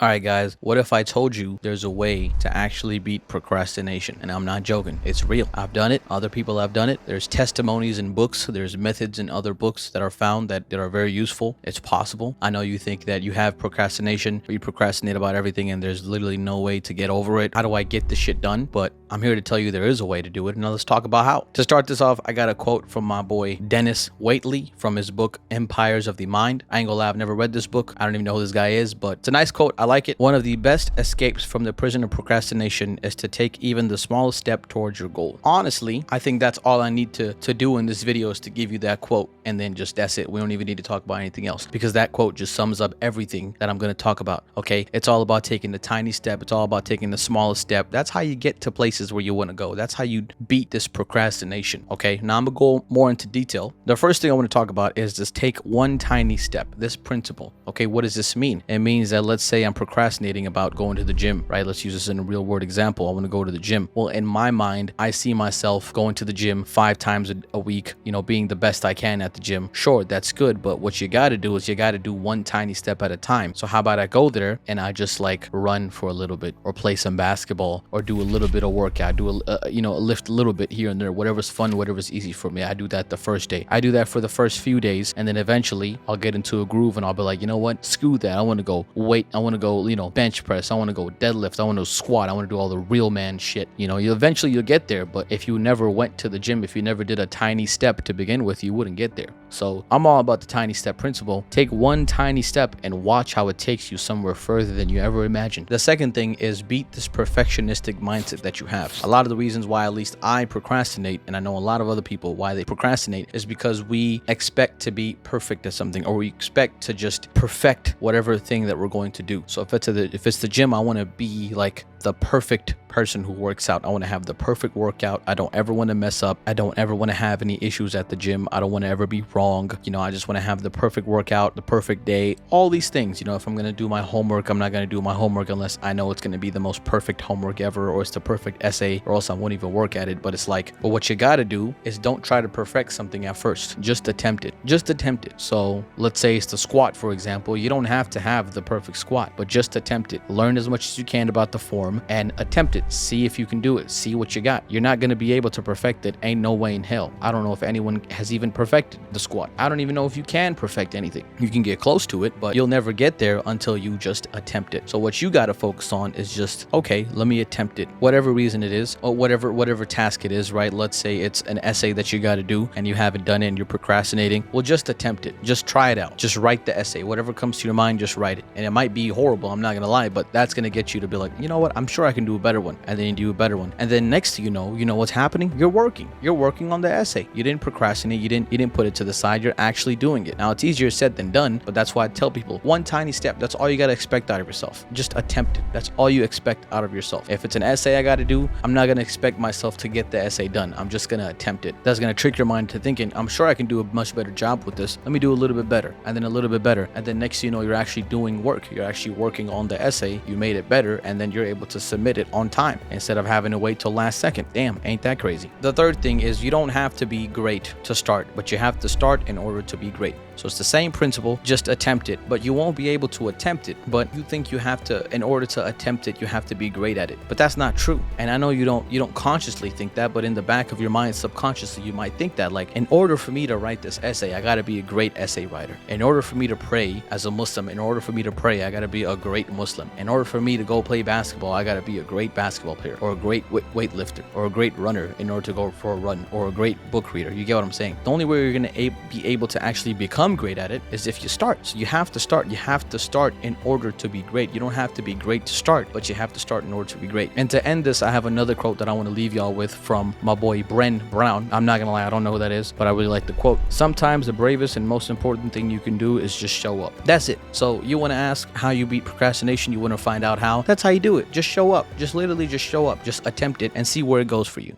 All right, guys, what if I told you there's a way to actually beat procrastination? And I'm not joking. It's real. I've done it. Other people have done it. There's testimonies in books. There's methods in other books that are found that are very useful. It's possible. I know you think that you have procrastination, or you procrastinate about everything, and there's literally no way to get over it. How do I get this shit done? But I'm here to tell you there is a way to do it. Now let's talk about how. To start this off, I got a quote from my boy Dennis Waitley from his book Empires of the Mind. I ain't gonna lie, I've never read this book. I don't even know who this guy is, but it's a nice quote. I like it. One of the best escapes from the prison of procrastination is to take even the smallest step towards your goal. Honestly, I think that's all I need to do in this video is to give you that quote, and then just that's it. We don't even need to talk about anything else, because that quote just sums up everything that I'm going to talk about. Okay, it's all about taking the tiny step. It's all about taking the smallest step. That's how you get to places where you want to go. That's how you beat this procrastination. Okay, now I'm gonna go more into detail. The first thing I want to talk about is just take one tiny step. This principle. Okay, what does this mean? It means that, let's say I'm procrastinating about going to the gym, right? Let's use this in a real world example. I want to go to the gym. Well, in my mind, I see myself going to the gym 5 times a week, being the best I can at the gym. Sure, that's good, but what you got to do is you got to do one tiny step at a time. So how about I go there and I just like run for a little bit, or play some basketball, or do a little bit of workout, do lift a little bit here and there, whatever's fun, whatever's easy for me. I do that the first day. I do that for the first few days, and then eventually I'll get into a groove and I'll be like, you know what? Screw that. I want to go weight. I want to go, bench press. I want to go deadlift. I want to squat. I want to do all the real man shit. You'll get there, but if you never went to the gym, if you never did a tiny step to begin with, you wouldn't get there. So I'm all about the tiny step principle. Take one tiny step and watch how it takes you somewhere further than you ever imagined. The second thing is beat this perfectionistic mindset that you have. A lot of the reasons why at least I procrastinate, and I know a lot of other people why they procrastinate, is because we expect to be perfect at something, or we expect to just perfect whatever thing that we're going to do. So if it's the gym, I want to be like the perfect person who works out. I want to have the perfect workout. I don't ever want to mess up. I don't ever want to have any issues at the gym. I don't want to ever be wrong. I just want to have the perfect workout, the perfect day, all these things. If I'm going to do my homework, I'm not going to do my homework unless I know it's going to be the most perfect homework ever, or it's the perfect essay, or else I won't even work at it. But it's like, but what you got to do is don't try to perfect something at first. Just attempt it. Just attempt it. So let's say it's the squat, for example. You don't have to have the perfect squat, but just attempt it. Learn as much as you can about the form and attempt it. See if you can do it. See what you got. You're not going to be able to perfect it. Ain't no way in hell. I don't know if anyone has even perfected the squat. I don't even know if you can perfect anything. You can get close to it, but you'll never get there until you just attempt it. So what you got to focus on is just, okay, let me attempt it. Whatever reason it is, or whatever task it is, right? Let's say it's an essay that you got to do and you haven't done it and you're procrastinating. Well, just attempt it. Just try it out. Just write the essay. Whatever comes to your mind, just write it. And it might be horrible, I'm not going to lie, but that's going to get you to be like, you know what? I'm sure I can do a better one. And then you do a better one. And then next thing you know what's happening? You're working on the essay. You didn't procrastinate. You didn't put it to the side. You're actually doing it. Now, it's easier said than done, but that's why I tell people one tiny step. That's all you got to expect out of yourself. Just attempt it. That's all you expect out of yourself. If it's an essay I got to do, I'm not going to expect myself to get the essay done. I'm just going to attempt it. That's going to trick your mind to thinking, I'm sure I can do a much better job with this. Let me do a little bit better, and then a little bit better. And then next thing you know, you're actually doing work. You're actually working on the essay. You made it better, and then you're able to submit it on time instead of having to wait till last second. Damn, ain't that crazy? The third thing is you don't have to be great to start, but you have to start in order to be great. So it's the same principle, just attempt it, but you won't be able to attempt it. But you think you have to, in order to attempt it, you have to be great at it. But that's not true. And I know you don't consciously think that, but in the back of your mind, subconsciously, you might think that, like, in order for me to write this essay, I gotta be a great essay writer. In order for me to pray as a Muslim, I gotta be a great Muslim. In order for me to go play basketball, I gotta be a great basketball player, or a great weightlifter, or a great runner in order to go for a run, or a great book reader. You get what I'm saying? The only way you're gonna be able to actually become great at it is if you start. So you have to start. You have to start in order to be great. You don't have to be great to start, but you have to start in order to be great. And to end this, I have another quote that I want to leave y'all with from my boy Bren Brown. I'm not gonna lie, I don't know who that is, but I really like the quote. Sometimes the bravest and most important thing you can do is just show up. That's it. So you want to ask how you beat procrastination, you want to find out how, that's how you do it. Just show up. Just literally just show up. Just attempt it and see where it goes for you.